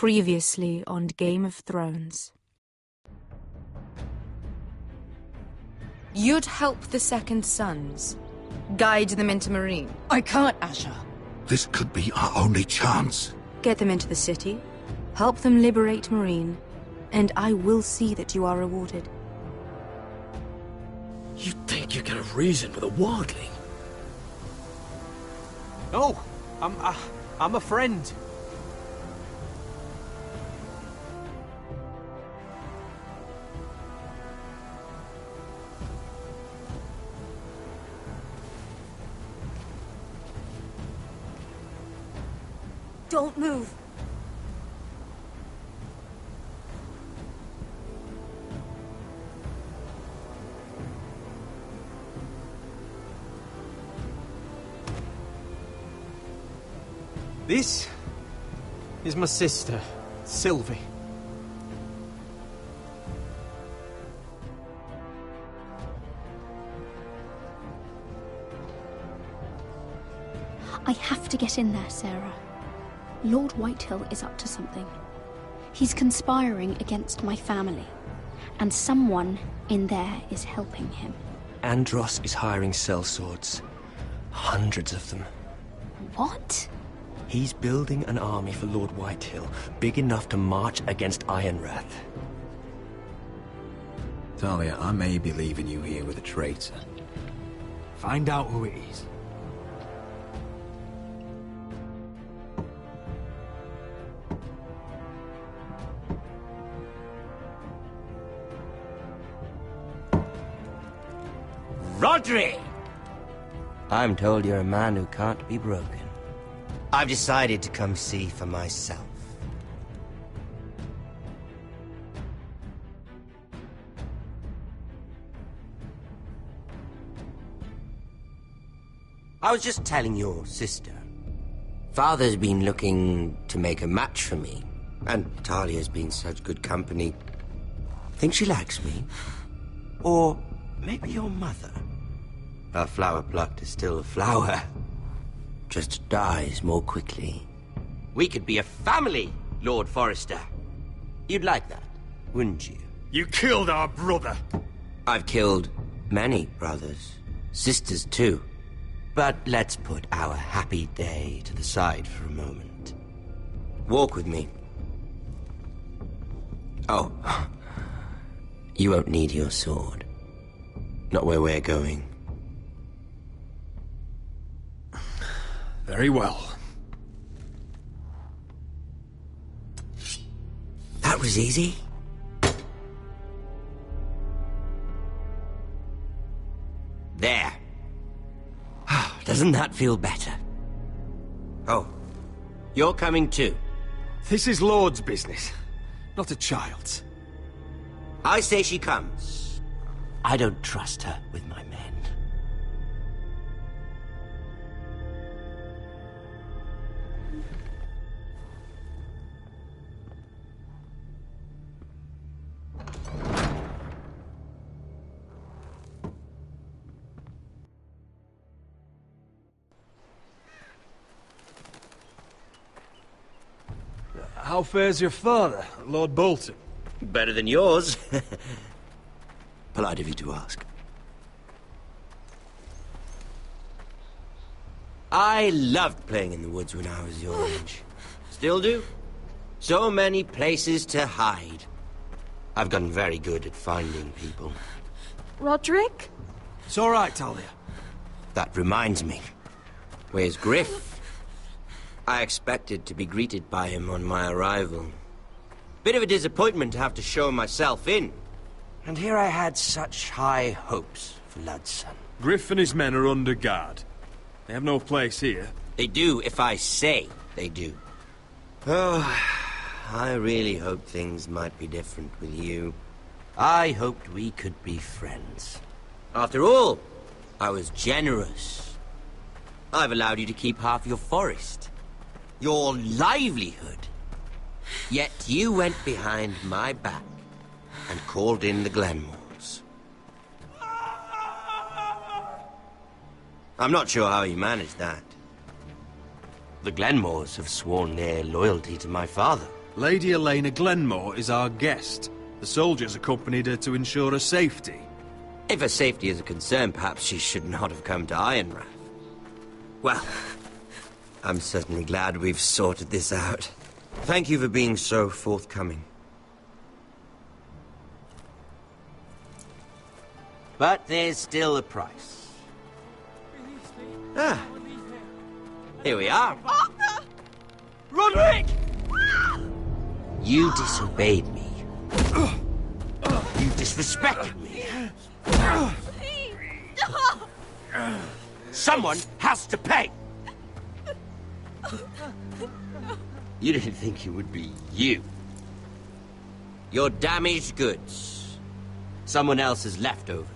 Previously on Game of Thrones. You'd help the Second Sons. Guide them into Meereen. I can't, Asher. This could be our only chance. Get them into the city. Help them liberate Meereen. And I will see that you are rewarded. You think you can reason with a wildling? No, I'm a friend. Don't move. This is my sister, Sylvie. I have to get in there, Sarah. Lord Whitehill is up to something. He's conspiring against my family, and someone in there is helping him. Andros is hiring sellswords. Hundreds of them. What? He's building an army for Lord Whitehill, big enough to march against Ironrath. Talia, I may be leaving you here with a traitor. Find out who it is. Rodri! I'm told you're a man who can't be broken. I've decided to come see for myself. I was just telling your sister. Father's been looking to make a match for me, and Talia's been such good company. Think she likes me? Or maybe your mother? A flower plucked is still a flower. Just dies more quickly. We could be a family, Lord Forrester. You'd like that, wouldn't you? You killed our brother! I've killed many brothers. Sisters, too. But let's put our happy day to the side for a moment. Walk with me. Oh. You won't need your sword. Not where we're going. Very well. That was easy. There. Doesn't that feel better? Oh, you're coming too. This is Lord's business, not a child's. I say she comes. I don't trust her with my men. How fares your father, Lord Bolton? Better than yours. Polite of you to ask. I loved playing in the woods when I was your age. Still do. So many places to hide. I've gotten very good at finding people. Roderick? It's all right, Talia. That reminds me. Where's Griff? I expected to be greeted by him on my arrival. Bit of a disappointment to have to show myself in. And here I had such high hopes for Ludson. Griff and his men are under guard. They have no place here. They do if I say they do. Oh, I really hoped things might be different with you. I hoped we could be friends. After all, I was generous. I've allowed you to keep half your forest. Your livelihood. Yet you went behind my back and called in the Glenmores. I'm not sure how you managed that. The Glenmores have sworn their loyalty to my father. Lady Elena Glenmore is our guest. The soldiers accompanied her to ensure her safety. If her safety is a concern, perhaps she should not have come to Ironrath. Well, I'm certainly glad we've sorted this out. Thank you for being so forthcoming. But there's still a price. Ah, here we are. Arthur! Roderick! You disobeyed me. You disrespected me. Please! Someone has to pay! You didn't think it would be you. Your damaged goods. Someone else's leftovers.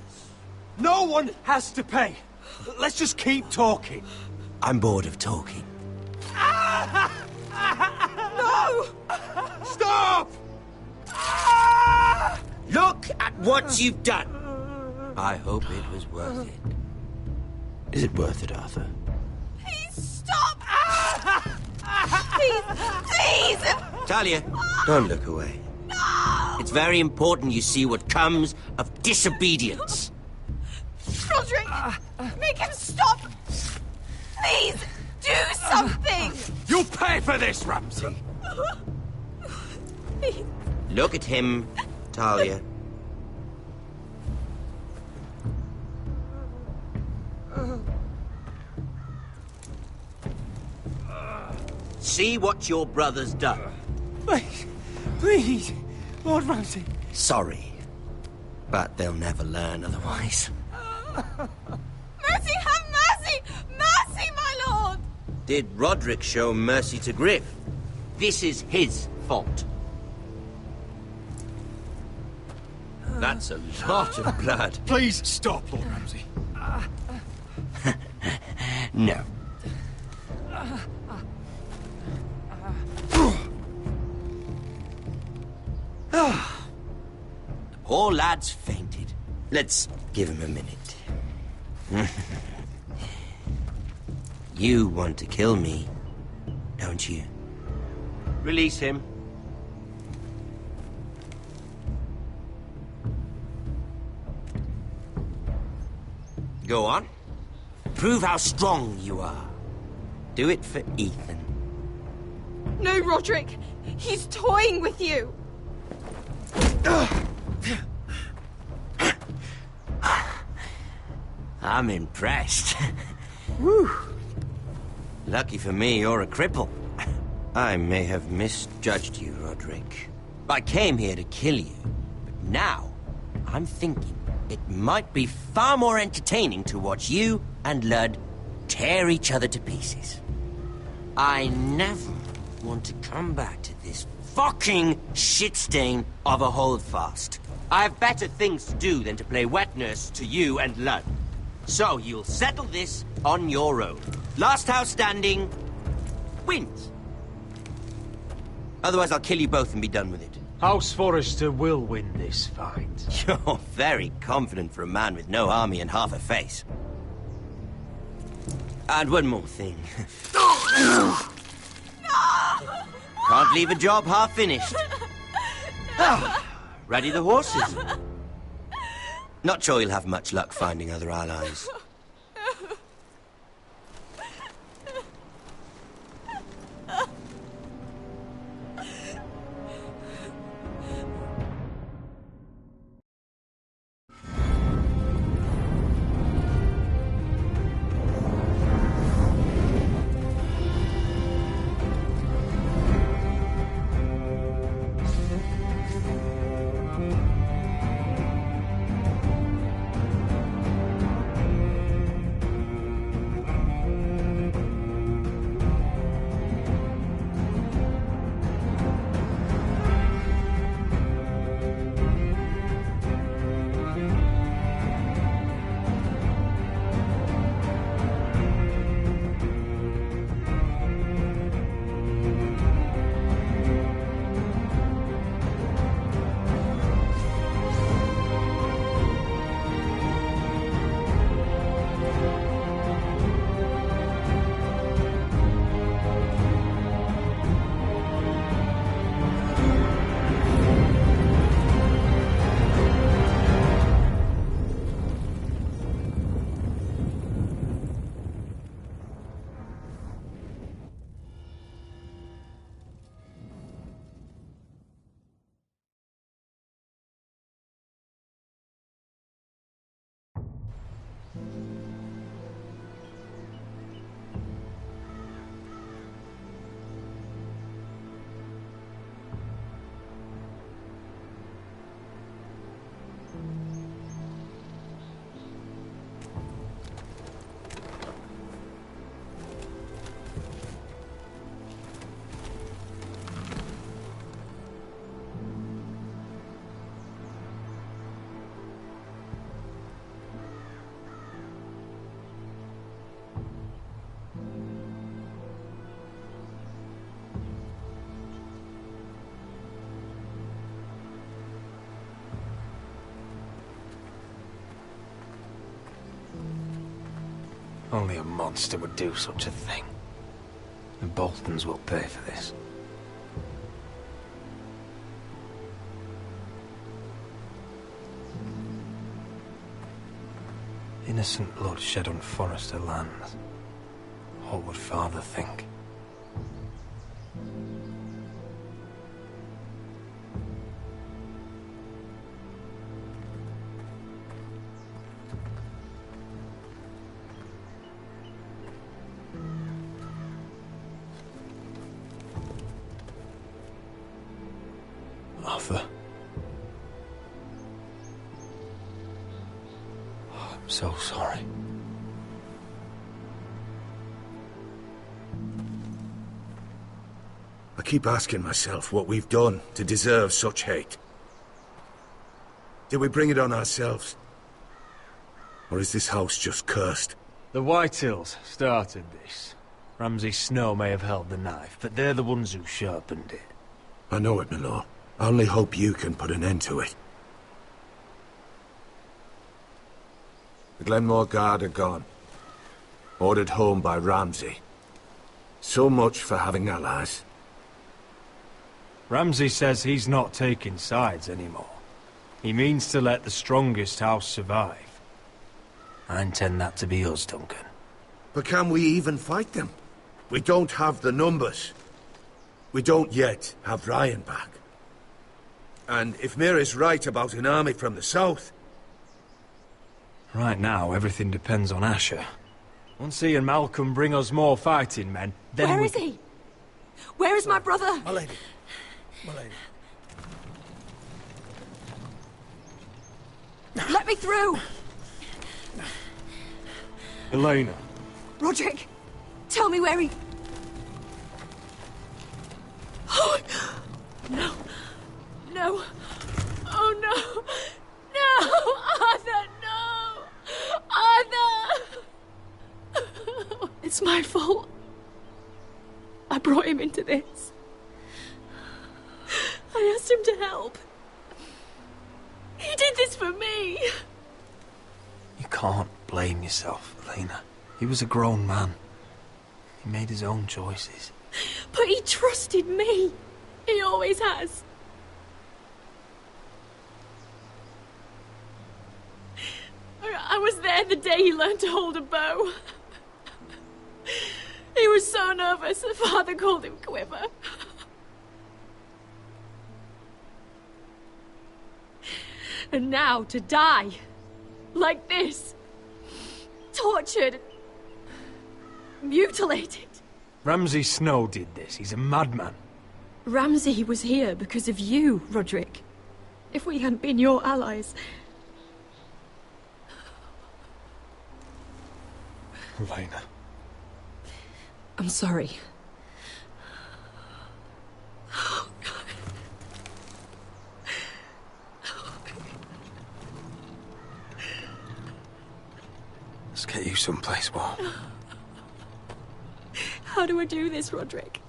No one has to pay. Let's just keep talking. I'm bored of talking. No! Stop! Look at what you've done. I hope it was worth it. Is it worth it, Arthur? Please stop! Please! Please! Talia, don't look away. No! It's very important you see what comes of disobedience. Roderick! Make him stop! Please! Do something! You'll pay for this, Ramsay. Please. Look at him, Talia. See what your brother's done. Please, Lord Ramsay. Sorry, but they'll never learn otherwise. Mercy, have mercy! Mercy, my lord! Did Roderick show mercy to Griff? This is his fault. That's a lot of blood. Please stop, Lord Ramsay. No. The poor lad's fainted. Let's give him a minute. You want to kill me, don't you? Release him. Go on. Prove how strong you are. Do it for Ethan. No, Roderick! He's toying with you! I'm impressed. Whew. Lucky for me, you're a cripple. I may have misjudged you, Roderick. I came here to kill you, but now I'm thinking it might be far more entertaining to watch you and Ludd tear each other to pieces. I never want to come back to this fucking shit stain of a holdfast. I have better things to do than to play wet nurse to you and Ludd. So you'll settle this on your own. Last house standing wins. Otherwise I'll kill you both and be done with it. House Forrester will win this fight. You're very confident for a man with no army and half a face. And one more thing. Can't leave a job half finished. Ready the horses? Not sure you'll have much luck finding other allies. Only a monster would do such a thing. The Boltons will pay for this. Innocent blood shed on Forrester lands. What would Father think? Arthur. Oh, I'm so sorry. I keep asking myself what we've done to deserve such hate. Did we bring it on ourselves? Or is this house just cursed? The Whitehills started this. Ramsay Snow may have held the knife, but they're the ones who sharpened it. I know it, my lord. I only hope you can put an end to it. The Glenmore Guard are gone. Ordered home by Ramsay. So much for having allies. Ramsay says he's not taking sides anymore. He means to let the strongest house survive. I intend that to be us, Duncan. But can we even fight them? We don't have the numbers. We don't yet have Ryan back. And if Mira's right about an army from the south... Right now, everything depends on Asher. Once he and Malcolm bring us more fighting men, then Where is he? Where is my brother? My lady. My lady. Let me through! Elena. Roderick, tell me where he... Oh, no. No. Oh, no. No! Arthur, no! Arthur! It's my fault. I brought him into this. I asked him to help. He did this for me. You can't blame yourself, Elena. He was a grown man. He made his own choices. But he trusted me. He always has. I was there the day he learned to hold a bow. He was so nervous, the father called him Quiver. And now to die. Like this. Tortured. Mutilated. Ramsay Snow did this. He's a madman. Ramsay was here because of you, Roderick. If we hadn't been your allies... Elena. I'm sorry. Oh, God. Let's get you someplace warm. How do I do this, Roderick?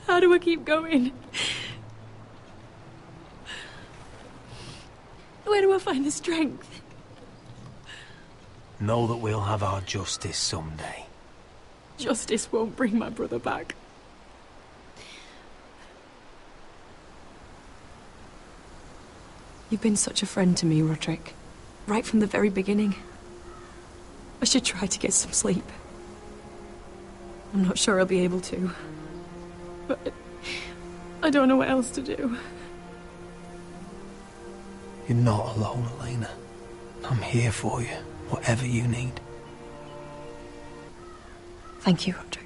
How do I keep going? Where do I find the strength? Know that we'll have our justice someday. Justice won't bring my brother back. You've been such a friend to me, Roderick. Right from the very beginning. I should try to get some sleep. I'm not sure I'll be able to. But I don't know what else to do. You're not alone, Elena. I'm here for you, whatever you need. Thank you, Roderick.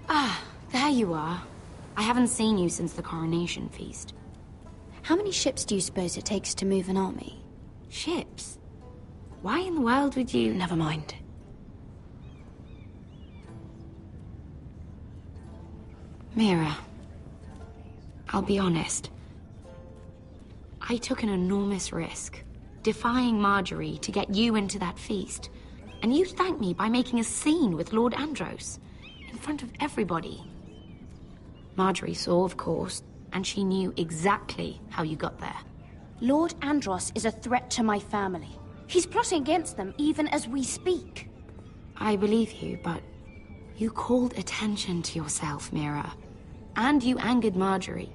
Ah, there you are. I haven't seen you since the coronation feast. How many ships do you suppose it takes to move an army? Ships? Why in the world would you... Never mind. Mira, I'll be honest. I took an enormous risk, defying Marjorie to get you into that feast. And you thanked me by making a scene with Lord Andros, in front of everybody. Marjorie saw, of course, and she knew exactly how you got there. Lord Andros is a threat to my family. He's plotting against them even as we speak. I believe you, but you called attention to yourself, Mira. And you angered Marjorie.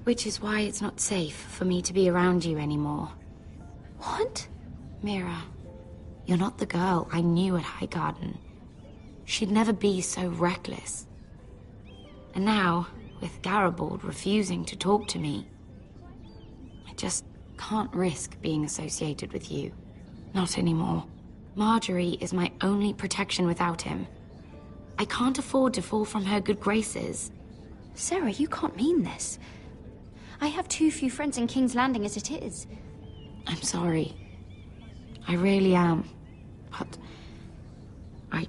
Which is why it's not safe for me to be around you anymore. What? Mira, you're not the girl I knew at Highgarden. She'd never be so reckless. And now, with Garibald refusing to talk to me, I just can't risk being associated with you. Not anymore. Marjorie is my only protection without him. I can't afford to fall from her good graces. Sarah, you can't mean this. I have too few friends in King's Landing as it is. I'm sorry. I really am. But I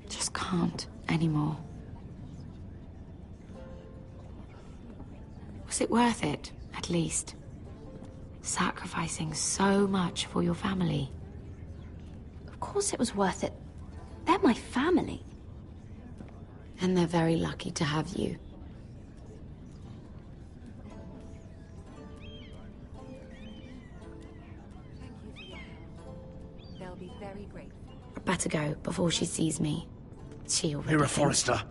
just can't anymore. Was it worth it, at least? Sacrificing so much for your family? Of course it was worth it. They're my family. And they're very lucky to have you. They'll be very grateful. I'd better go before she sees me. She already Mira thinks- Forrester.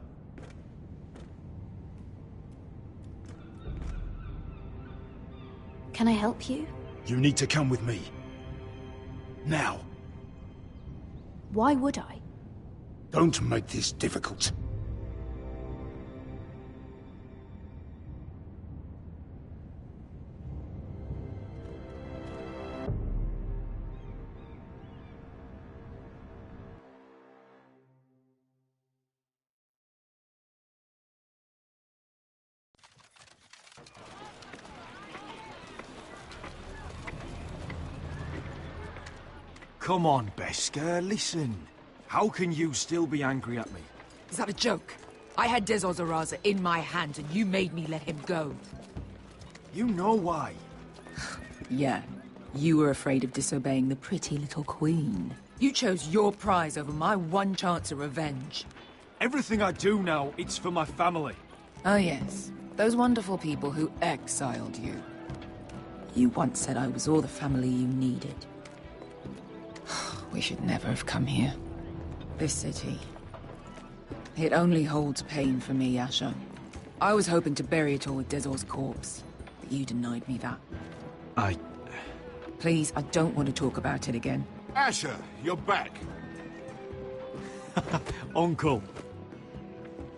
Can I help you? You need to come with me. Now. Why would I? Don't make this difficult. Come on, Beskar, listen. How can you still be angry at me? Is that a joke? I had Dezor Zaraza in my hands and you made me let him go. You know why. Yeah, you were afraid of disobeying the pretty little queen. You chose your prize over my one chance of revenge. Everything I do now, it's for my family. Oh yes, those wonderful people who exiled you. You once said I was all the family you needed. We should never have come here. This city. It only holds pain for me, Asher. I was hoping to bury it all with Dezor's corpse, but you denied me that. Please, I don't want to talk about it again. Asher, you're back. Uncle.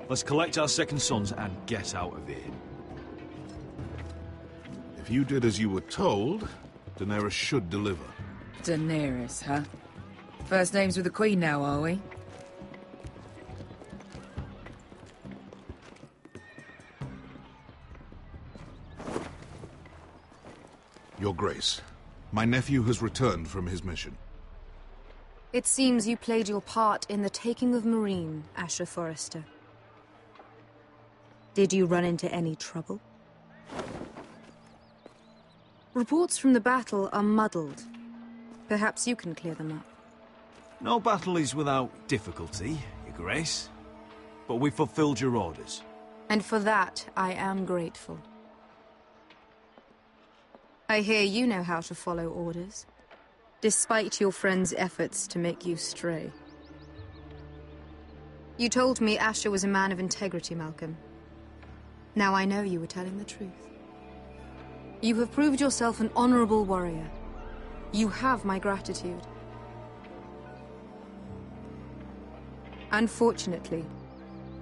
Let's collect our second sons and get out of here. If you did as you were told, Daenerys should deliver. Daenerys, huh? First names with the Queen now, are we? Your Grace, my nephew has returned from his mission. It seems you played your part in the taking of Marine, Asher Forrester. Did you run into any trouble? Reports from the battle are muddled. Perhaps you can clear them up. No battle is without difficulty, Your Grace. But we fulfilled your orders. And for that, I am grateful. I hear you know how to follow orders, despite your friend's efforts to make you stray. You told me Asher was a man of integrity, Malcolm. Now I know you were telling the truth. You have proved yourself an honorable warrior. You have my gratitude. Unfortunately,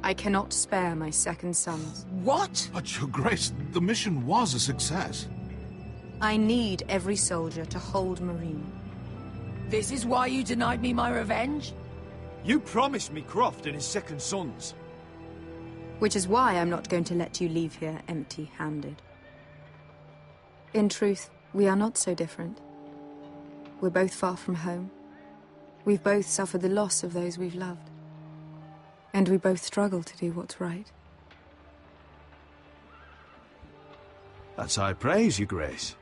I cannot spare my second sons. What? But, Your Grace, the mission was a success. I need every soldier to hold Marine. This is why you denied me my revenge? You promised me Croft and his second sons. Which is why I'm not going to let you leave here empty-handed. In truth, we are not so different. We're both far from home. We've both suffered the loss of those we've loved. And we both struggle to do what's right. That's high praise, Your Grace.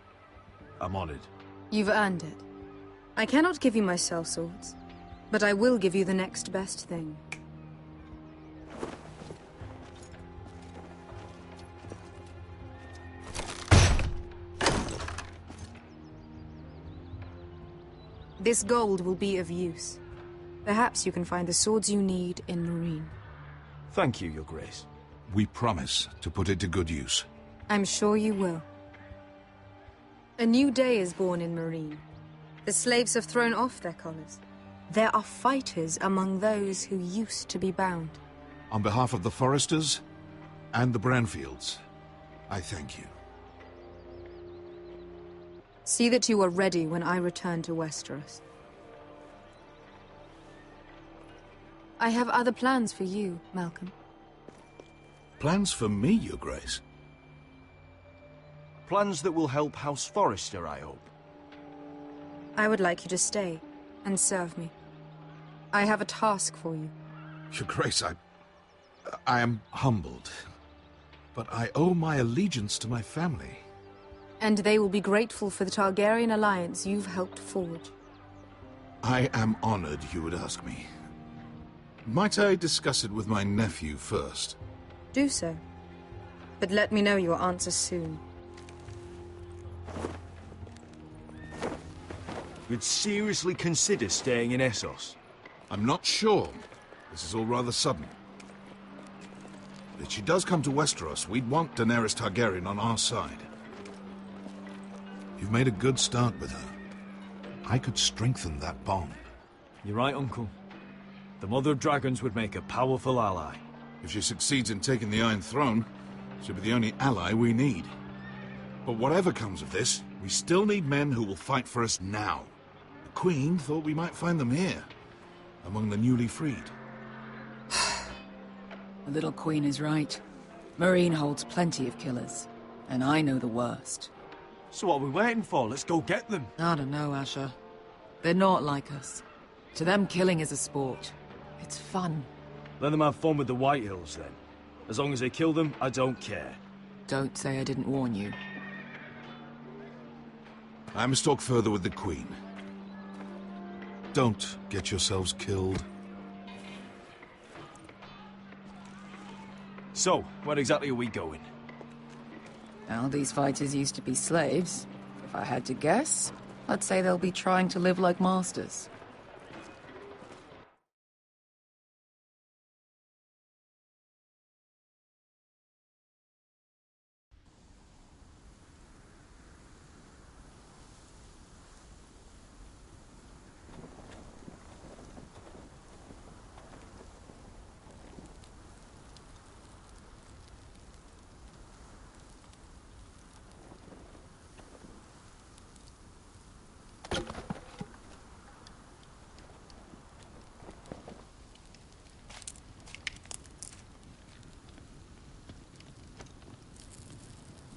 I'm honored. You've earned it. I cannot give you my sellswords, but I will give you the next best thing. This gold will be of use. Perhaps you can find the swords you need in Marine. Thank you, Your Grace. We promise to put it to good use. I'm sure you will. A new day is born in Marine. The slaves have thrown off their collars. There are fighters among those who used to be bound. On behalf of the Foresters and the Branfields, I thank you. See that you are ready when I return to Westeros. I have other plans for you, Malcolm. Plans for me, Your Grace? Plans that will help House Forrester, I hope. I would like you to stay and serve me. I have a task for you. Your Grace, I am humbled, but I owe my allegiance to my family. And they will be grateful for the Targaryen alliance you've helped forge. I am honored you would ask me. Might I discuss it with my nephew first? Do so. But let me know your answer soon. You'd seriously consider staying in Essos? I'm not sure. This is all rather sudden. But if she does come to Westeros, we'd want Daenerys Targaryen on our side. You've made a good start with her. I could strengthen that bond. You're right, Uncle. The Mother of Dragons would make a powerful ally. If she succeeds in taking the Iron Throne, she'll be the only ally we need. But whatever comes of this, we still need men who will fight for us now. The Queen thought we might find them here, among the newly freed. The little Queen is right. Marine holds plenty of killers, and I know the worst. So what are we waiting for? Let's go get them. I don't know, Asher. They're not like us. To them, killing is a sport. It's fun. Let them have fun with the Whitehills, then. As long as they kill them, I don't care. Don't say I didn't warn you. I must talk further with the Queen. Don't get yourselves killed. So, where exactly are we going? Well, these fighters used to be slaves. If I had to guess, I'd say they'll be trying to live like masters.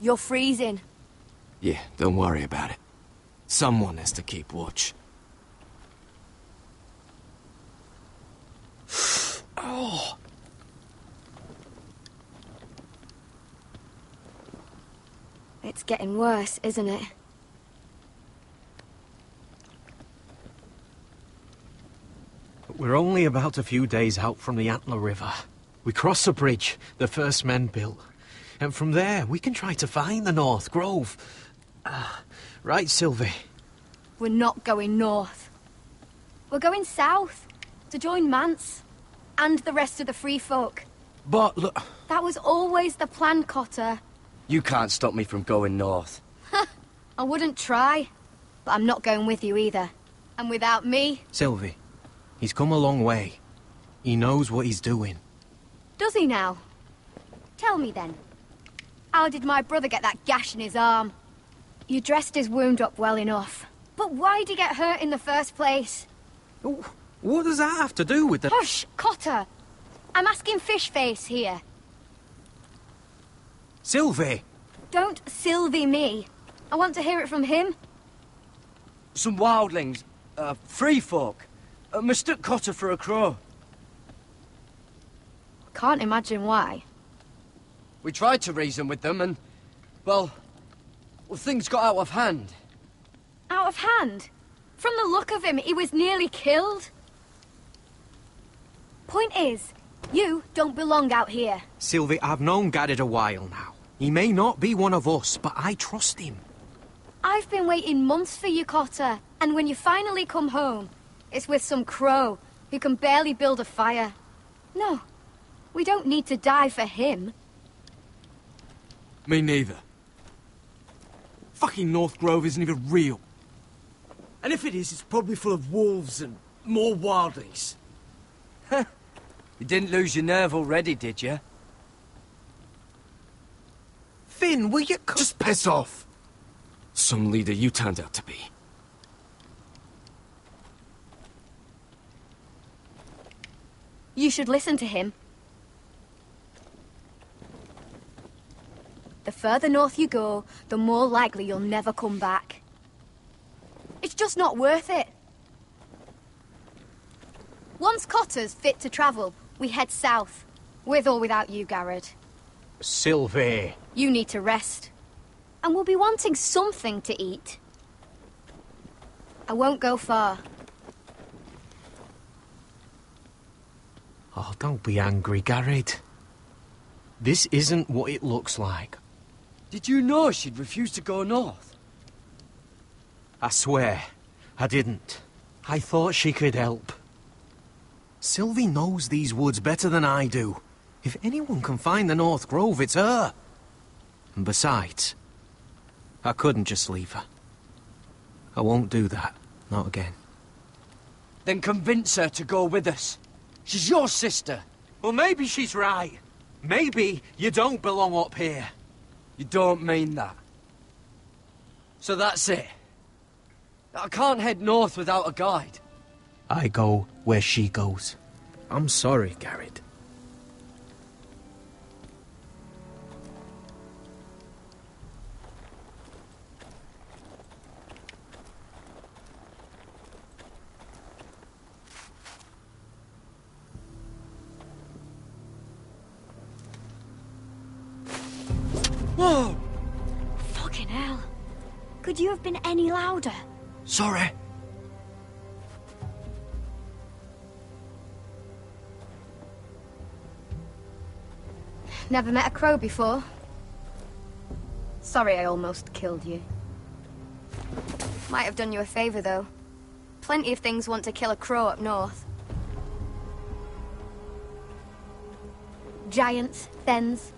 You're freezing. Yeah, don't worry about it. Someone has to keep watch. Oh. It's getting worse, isn't it? We're only about a few days out from the Antler River. We cross a bridge the first men built. And from there, we can try to find the North Grove. Right, Sylvie? We're not going north. We're going south, to join Mance, and the rest of the Free Folk. But look... That was always the plan, Cotter. You can't stop me from going north. I wouldn't try, but I'm not going with you either. And without me... Sylvie, he's come a long way. He knows what he's doing. Does he now? Tell me then. How did my brother get that gash in his arm? You dressed his wound up well enough. But why'd he get hurt in the first place? What does that have to do with the... Hush, Cotter! I'm asking Fishface here. Sylvie! Don't Sylvie me. I want to hear it from him. Some wildlings, free folk, mistook Cotter for a crow. Can't imagine why. We tried to reason with them and, well, Well, things got out of hand. Out of hand? From the look of him, he was nearly killed. Point is, you don't belong out here. Sylvie, I've known Garrett a while now. He may not be one of us, but I trust him. I've been waiting months for you, Cotter. And when you finally come home, it's with some crow who can barely build a fire. No, we don't need to die for him. Me neither. Fucking North Grove isn't even real. And if it is, it's probably full of wolves and more wildlings. You didn't lose your nerve already, did you? Finn, will you just piss off? Some leader you turned out to be. You should listen to him. The further north you go, the more likely you'll never come back. It's just not worth it. Once Cotter's fit to travel, we head south. With or without you, Garrett. Sylvie. You need to rest. And we'll be wanting something to eat. I won't go far. Oh, don't be angry, Garrett. This isn't what it looks like. Did you know she'd refuse to go north? I swear, I didn't. I thought she could help. Sylvie knows these woods better than I do. If anyone can find the North Grove, it's her. And besides, I couldn't just leave her. I won't do that. Not again. Then convince her to go with us. She's your sister. Well, maybe she's right. Maybe you don't belong up here. You don't mean that. So that's it. I can't head north without a guide. I go where she goes. I'm sorry, Garrett. Whoa! Fucking hell. Could you have been any louder? Sorry. Never met a crow before. Sorry I almost killed you. Might have done you a favor, though. Plenty of things want to kill a crow up north. Giants, thens,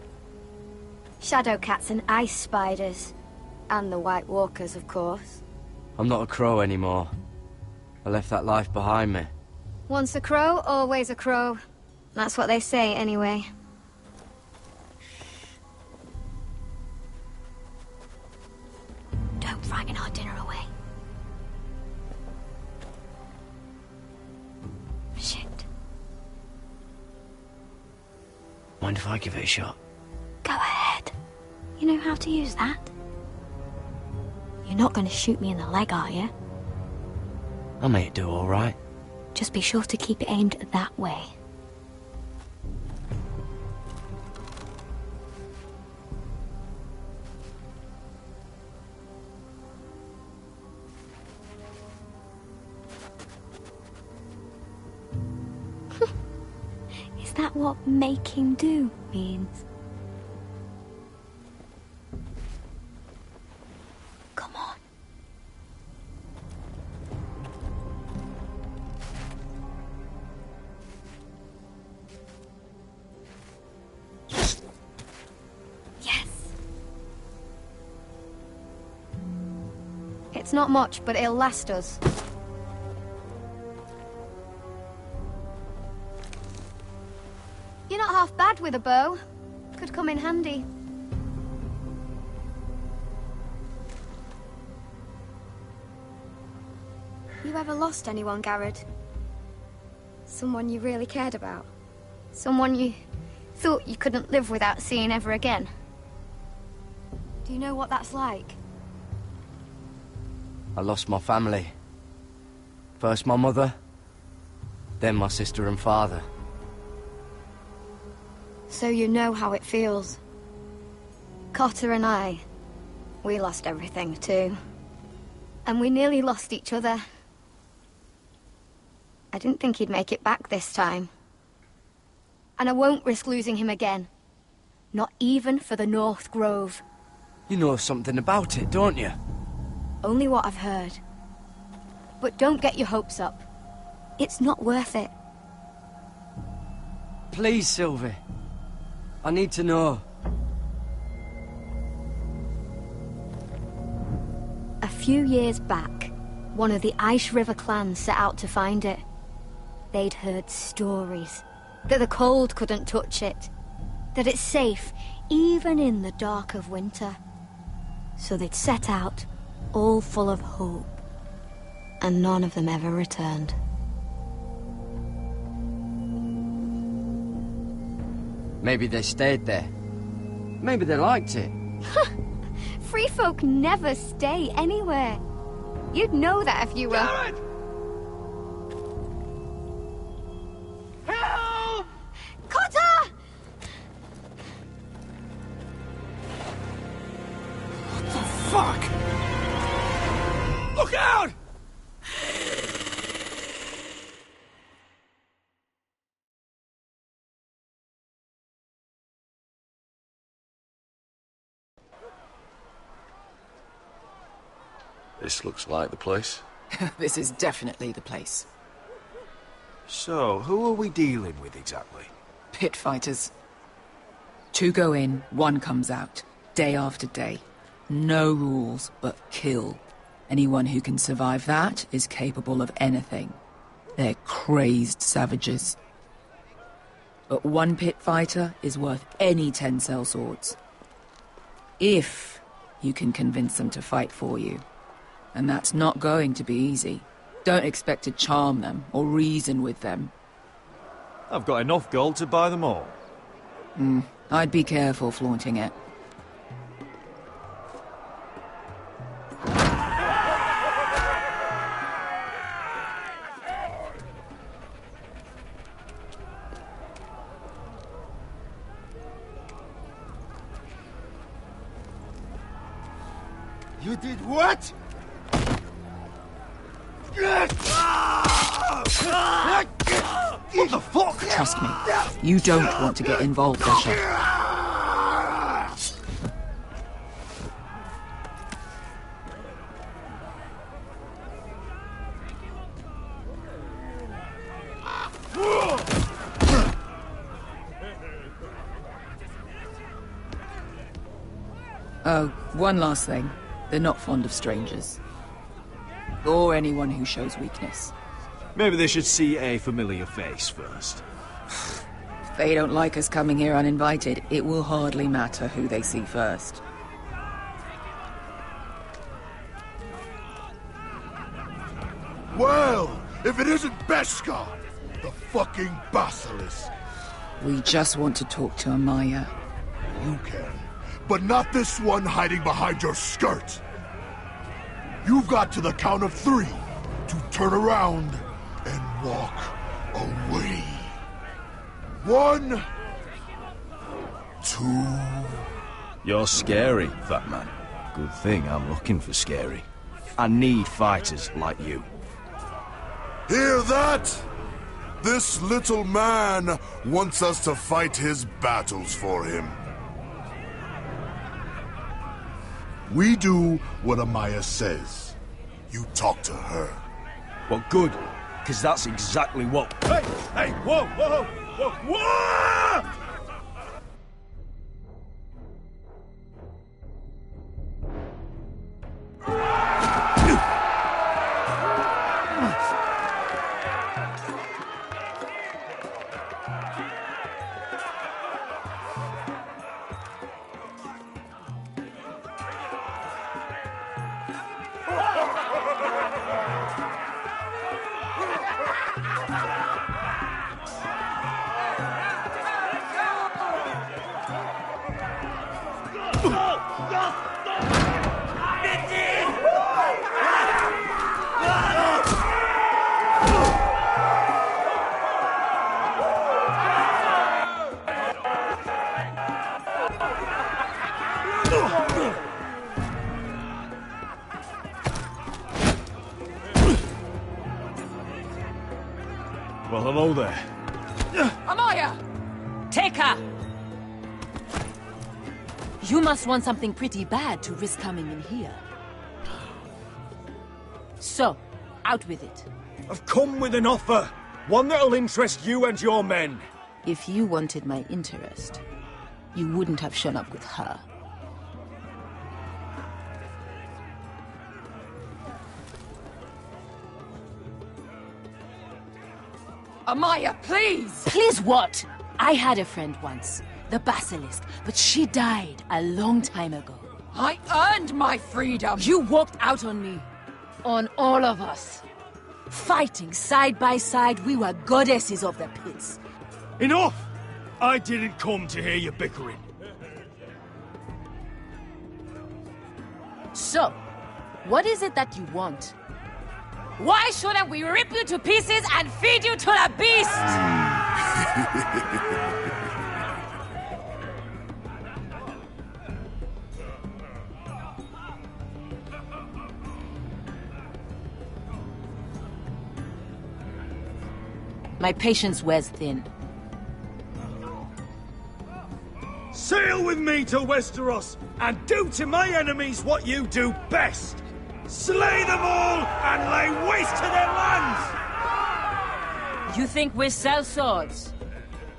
shadow cats and ice spiders. And the White Walkers, of course. I'm not a crow anymore. I left that life behind me. Once a crow, always a crow. That's what they say, anyway. Don't frighten our dinner away. Shit. Mind if I give it a shot? Go ahead. You know how to use that? You're not going to shoot me in the leg, are you? I may do all right. Just be sure to keep it aimed that way. Is that what make him do means? Come on. Yes. It's not much, but it'll last us. You're not half bad with a bow. Could come in handy. You ever lost anyone, Garrett? Someone you really cared about? Someone you thought you couldn't live without seeing ever again? Do you know what that's like? I lost my family. First my mother, then my sister and father. So you know how it feels. Cotter and I, We lost everything, too. And we nearly lost each other. I didn't think he'd make it back this time. And I won't risk losing him again. Not even for the North Grove. You know something about it, don't you? Only what I've heard. But don't get your hopes up. It's not worth it. Please, Sylvie. I need to know. A few years back, one of the Ice River clans set out to find it. They'd heard stories that the cold couldn't touch it, that it's safe even in the dark of winter. So they'd set out, all full of hope, and none of them ever returned. Maybe they stayed there. Maybe they liked it. Free folk never stay anywhere. You'd know that if you were... Garrett! Help! Cotter! What the fuck? Look out! This looks like the place. This is definitely the place. So, who are we dealing with exactly? Pit fighters. 2 go in, 1 comes out. Day after day. No rules, but kill. Anyone who can survive that is capable of anything. They're crazed savages. But 1 pit fighter is worth any 10 sellswords. If you can convince them to fight for you. And that's not going to be easy. Don't expect to charm them or reason with them. I've got enough gold to buy them all. I'd be careful flaunting it. You did what? What the fuck? Trust me, you don't want to get involved, Asher. Oh, one last thing. They're not fond of strangers. Or anyone who shows weakness. Maybe they should see a familiar face first. If they don't like us coming here uninvited, it will hardly matter who they see first. Well, if it isn't Beskar, the fucking basilisk. We just want to talk to Amaya. You can, but not this one hiding behind your skirt. You've got to the count of 3 to turn around and walk away. 1, 2... You're scary, fat man. Good thing I'm looking for scary. I need fighters like you. Hear that? This little man wants us to fight his battles for him. We do what Amaya says. You talk to her. Well, good, because that's exactly what... Hey! Hey! Whoa! Whoa! Whoa! Whoa! hello there. Amaya! Take her! You must want something pretty bad to risk coming in here. So, out with it. I've come with an offer. One that'll interest you and your men. If you wanted my interest, you wouldn't have shown up with her. Amaya, please! Please what? I had a friend once, the Basilisk, but she died a long time ago. I earned my freedom! You walked out on me. On all of us. Fighting side by side, we were goddesses of the pits. Enough! I didn't come to hear you bickering. So, what is it that you want? Why shouldn't we rip you to pieces and feed you to the beast? My patience wears thin. Sail with me to Westeros and do to my enemies what you do best. Slay them all and lay waste to their lands! You think we sell swords?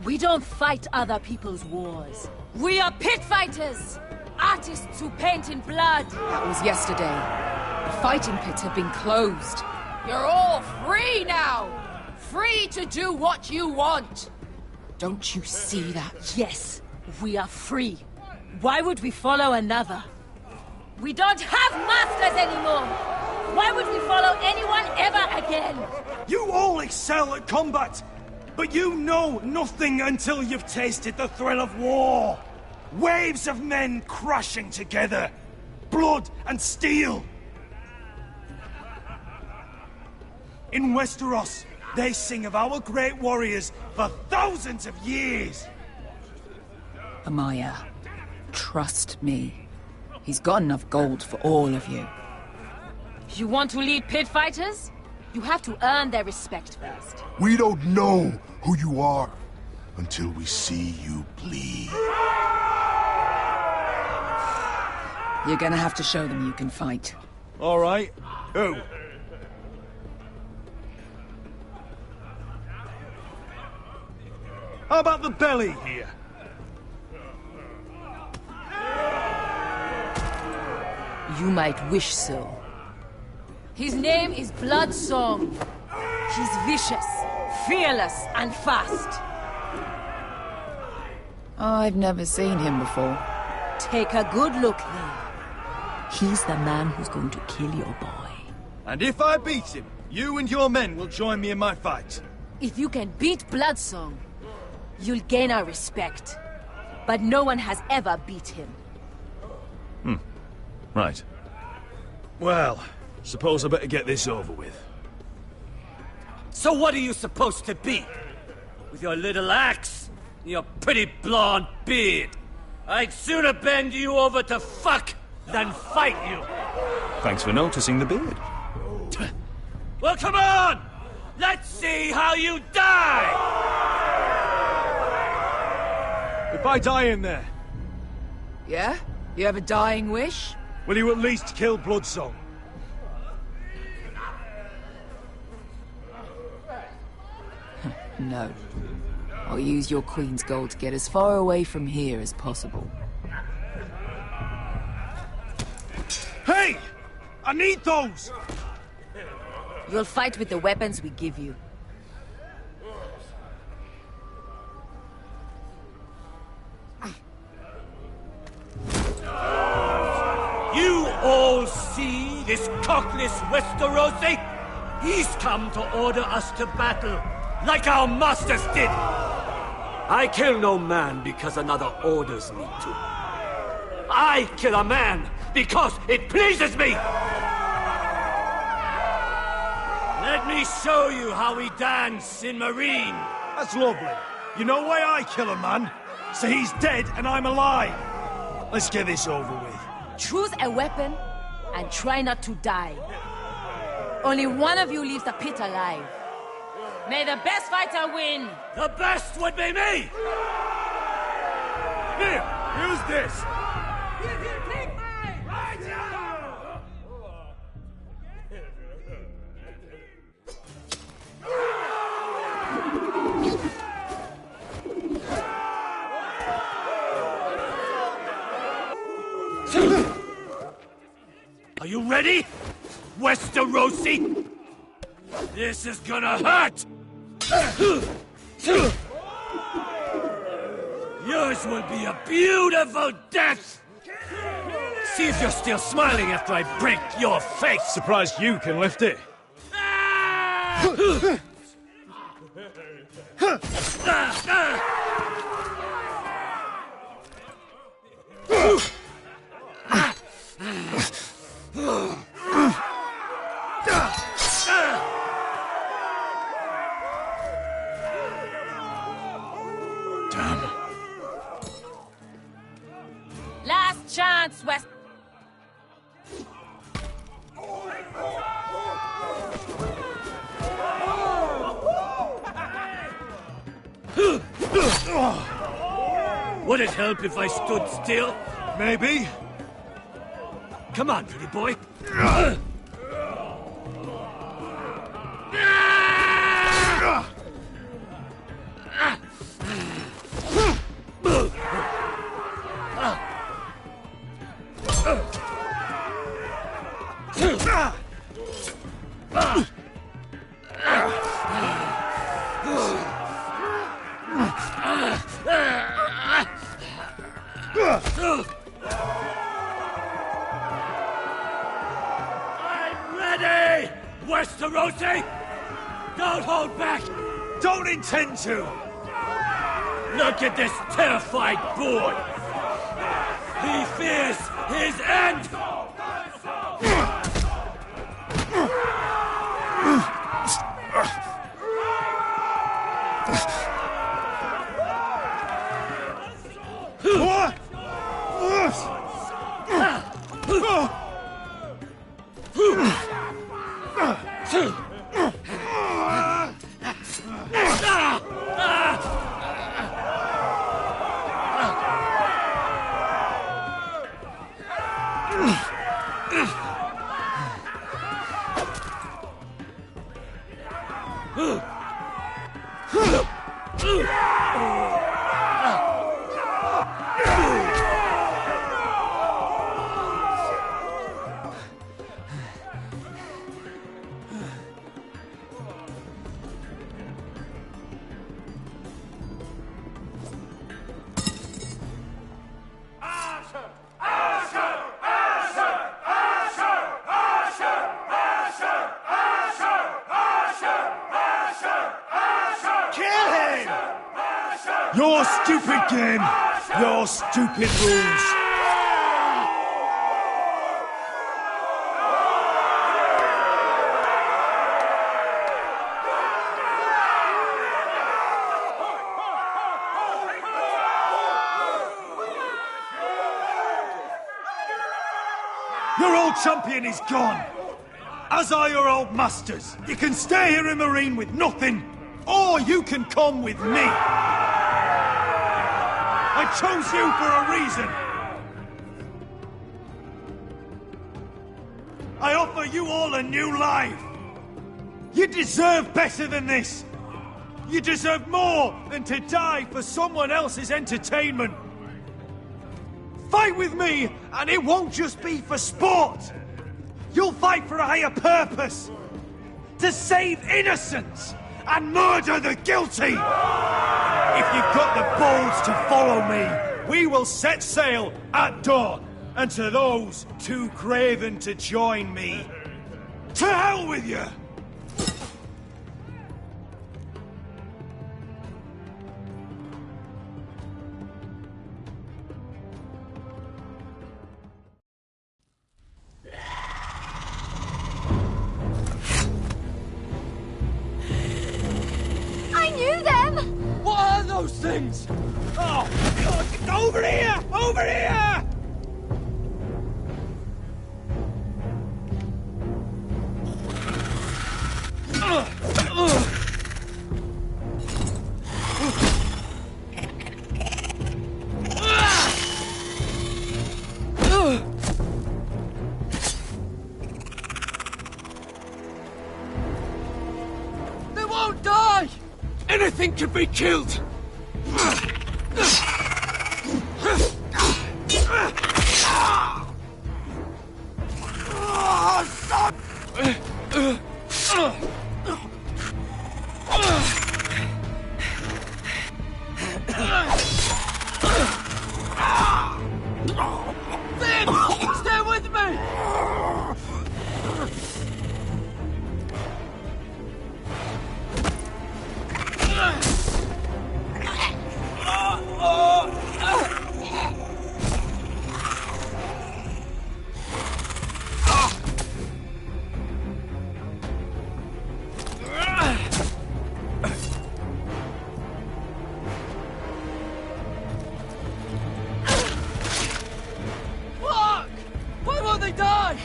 We don't fight other people's wars. We are pit fighters! Artists who paint in blood! That was yesterday. The fighting pits have been closed. You're all free now! Free to do what you want! Don't you see that? Yes, we are free. Why would we follow another? We don't have masters anymore! Why would we follow anyone ever again? You all excel at combat, but you know nothing until you've tasted the thrill of war. Waves of men crashing together. Blood and steel. In Westeros, they sing of our great warriors for thousands of years. Amaya, trust me. He's got enough gold for all of you. You want to lead pit fighters? You have to earn their respect first. We don't know who you are until we see you bleed. You're gonna have to show them you can fight. All right. Who? How about the belly here? You might wish so. His name is Bloodsong. He's vicious, fearless, and fast. I've never seen him before. Take a good look then. He's the man who's going to kill your boy. And if I beat him, you and your men will join me in my fight. If you can beat Bloodsong, you'll gain our respect. But no one has ever beat him. Right. Well, suppose I better get this over with. So what are you supposed to be? With your little axe and your pretty blonde beard? I'd sooner bend you over to fuck than fight you. Thanks for noticing the beard. Well, come on! Let's see how you die! If I die in there... Yeah? You have a dying wish? Will you at least kill Bloodsong? No. I'll use your queen's gold to get as far away from here as possible. Hey! I need those! You'll fight with the weapons we give you. You all see this cockless Westerosi? He's come to order us to battle, like our masters did! I kill no man because another orders me to. I kill a man because it pleases me! Let me show you how we dance in Marine. That's lovely. You know why I kill a man? So he's dead and I'm alive. Let's get this over with. Choose a weapon and try not to die. Only one of you leaves the pit alive. May the best fighter win! The best would be me! Here, use this! Are you ready, Westerosi? This is gonna hurt! Yours will be a beautiful death! See if you're still smiling after I break your face! Surprised you can lift it. Last chance, West. Would it help if I stood still? Maybe. Come on, pretty boy. I'm ready, Westerosi! Don't hold back! Don't intend to! Look at this terrified boy! He fears his end! Your stupid game! Your stupid rules! Your old champion is gone! As are your old masters. You can stay here in Marine with nothing, or you can come with me! I chose you for a reason! I offer you all a new life! You deserve better than this! You deserve more than to die for someone else's entertainment! Fight with me, and it won't just be for sport! You'll fight for a higher purpose! To save innocents and murder the guilty! If you've got the balls to follow me, we will set sail at dawn. And to those too craven to join me, to hell with you! What are those things? Oh, God, over here! Over here! nothing can be killed! Finn! Stay with me! Fuck! Why won't they die?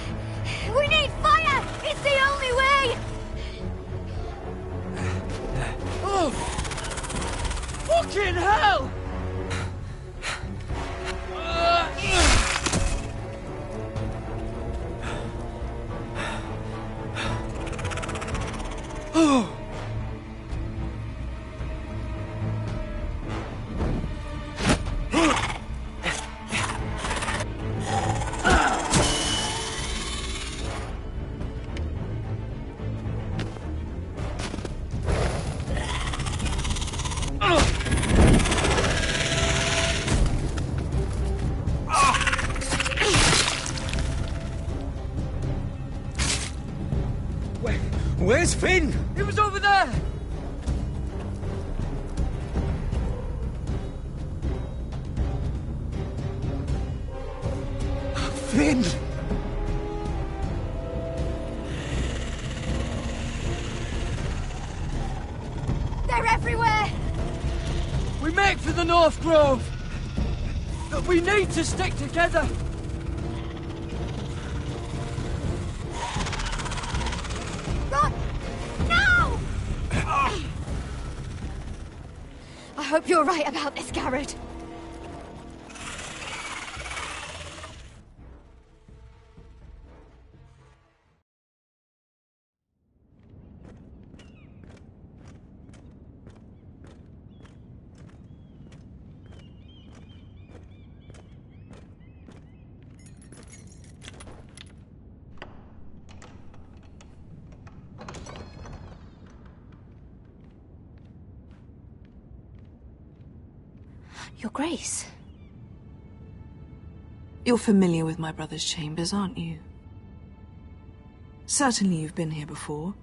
We need fire! It's the only way! Oh! Fucking hell! Oh! Where's Finn? He was over there! Finn! They're everywhere! We make for the North Grove! But we need to stick together! Run! No! I hope you're right about this, Garrett. Your Grace. You're familiar with my brother's chambers, aren't you? Certainly you've been here before.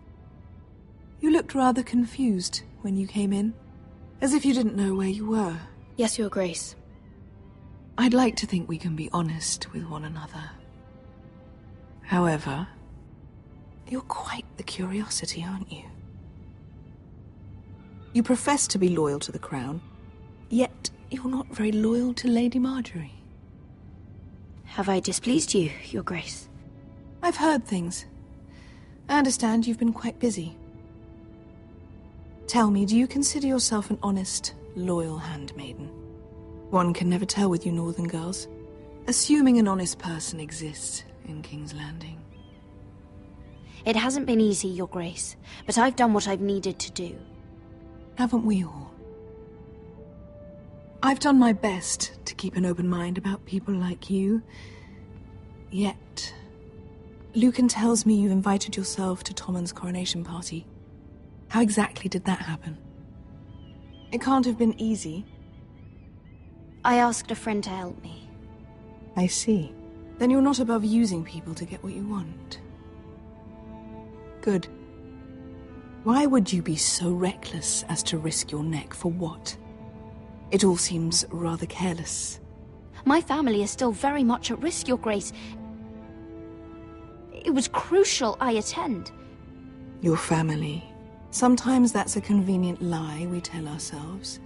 You looked rather confused when you came in, as if you didn't know where you were. Yes, Your Grace. I'd like to think we can be honest with one another. However, you're quite the curiosity, aren't you? You profess to be loyal to the crown, yet you're not very loyal to Lady Marjorie. Have I displeased you, Your Grace? I've heard things. I understand you've been quite busy. Tell me, do you consider yourself an honest, loyal handmaiden? One can never tell with you northern girls. Assuming an honest person exists in King's Landing. It hasn't been easy, Your Grace, but I've done what I've needed to do. Haven't we all? I've done my best to keep an open mind about people like you. Yet, Lucan tells me you invited yourself to Tommen's coronation party. How exactly did that happen? It can't have been easy. I asked a friend to help me. I see. Then you're not above using people to get what you want. Good. Why would you be so reckless as to risk your neck for what? It all seems rather careless. My family is still very much at risk, Your Grace. It was crucial I attend. Your family. Sometimes that's a convenient lie we tell ourselves.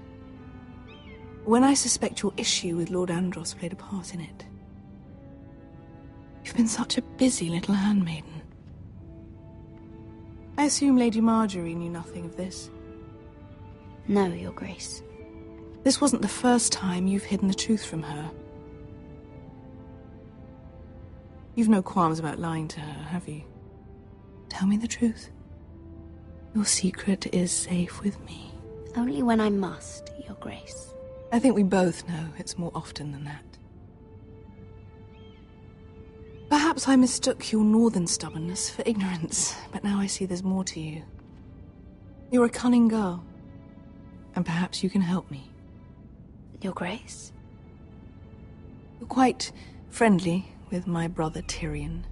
When I suspect your issue with Lord Andros played a part in it. You've been such a busy little handmaiden. I assume Lady Marjorie knew nothing of this. No, Your Grace. This wasn't the first time you've hidden the truth from her. You've no qualms about lying to her, have you? Tell me the truth. Your secret is safe with me. Only when I must, Your Grace. I think we both know it's more often than that. Perhaps I mistook your northern stubbornness for ignorance, but now I see there's more to you. You're a cunning girl, and perhaps you can help me. Your Grace? You're quite friendly with my brother Tyrion.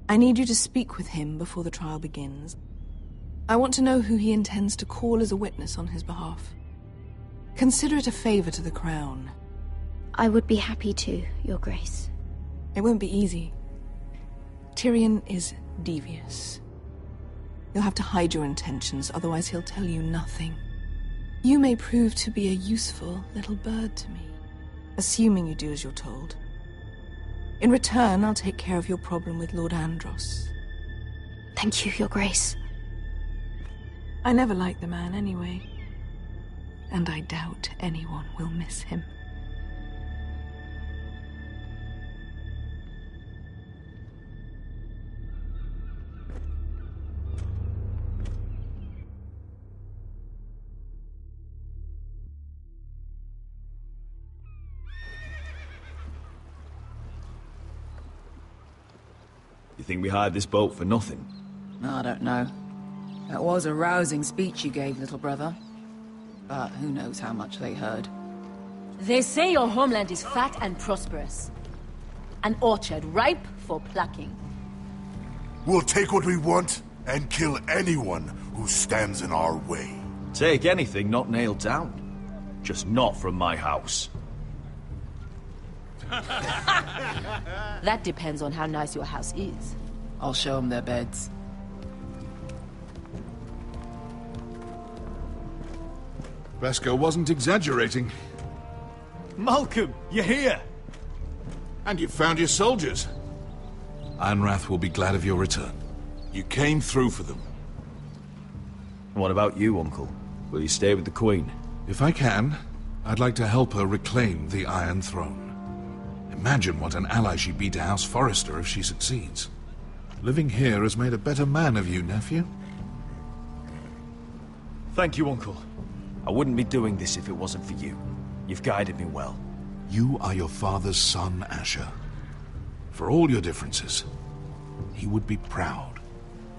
I need you to speak with him before the trial begins. I want to know who he intends to call as a witness on his behalf. Consider it a favor to the crown. I would be happy to, Your Grace. It won't be easy. Tyrion is devious. You'll have to hide your intentions, otherwise he'll tell you nothing. You may prove to be a useful little bird to me, assuming you do as you're told. In return, I'll take care of your problem with Lord Andros. Thank you, Your Grace. I never liked the man anyway, and I doubt anyone will miss him. You think we hired this boat for nothing? I don't know. That was a rousing speech you gave, little brother. But who knows how much they heard. They say your homeland is fat and prosperous. An orchard ripe for plucking. We'll take what we want and kill anyone who stands in our way. Take anything not nailed down. Just not from my house. That depends on how nice your house is. I'll show them their beds. Vesco wasn't exaggerating. Malcolm, you're here! And you found your soldiers. Ironrath will be glad of your return. You came through for them. What about you, Uncle? Will you stay with the Queen? If I can, I'd like to help her reclaim the Iron Throne. Imagine what an ally she'd be to House Forrester if she succeeds. Living here has made a better man of you, nephew. Thank you, Uncle. I wouldn't be doing this if it wasn't for you. You've guided me well. You are your father's son, Asher. For all your differences, he would be proud.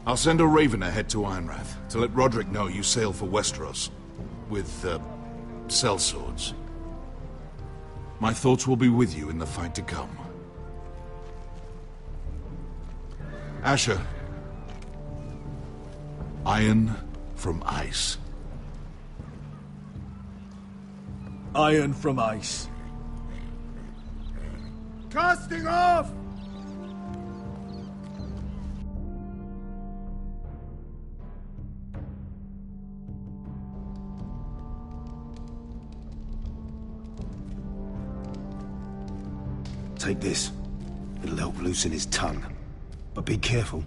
I'll send a raven ahead to Ironrath to let Roderick know you sail for Westeros with, sellswords. My thoughts will be with you in the fight to come. Asher. Iron from ice. Iron from ice. Casting off! Take this. It'll help loosen his tongue. But be careful.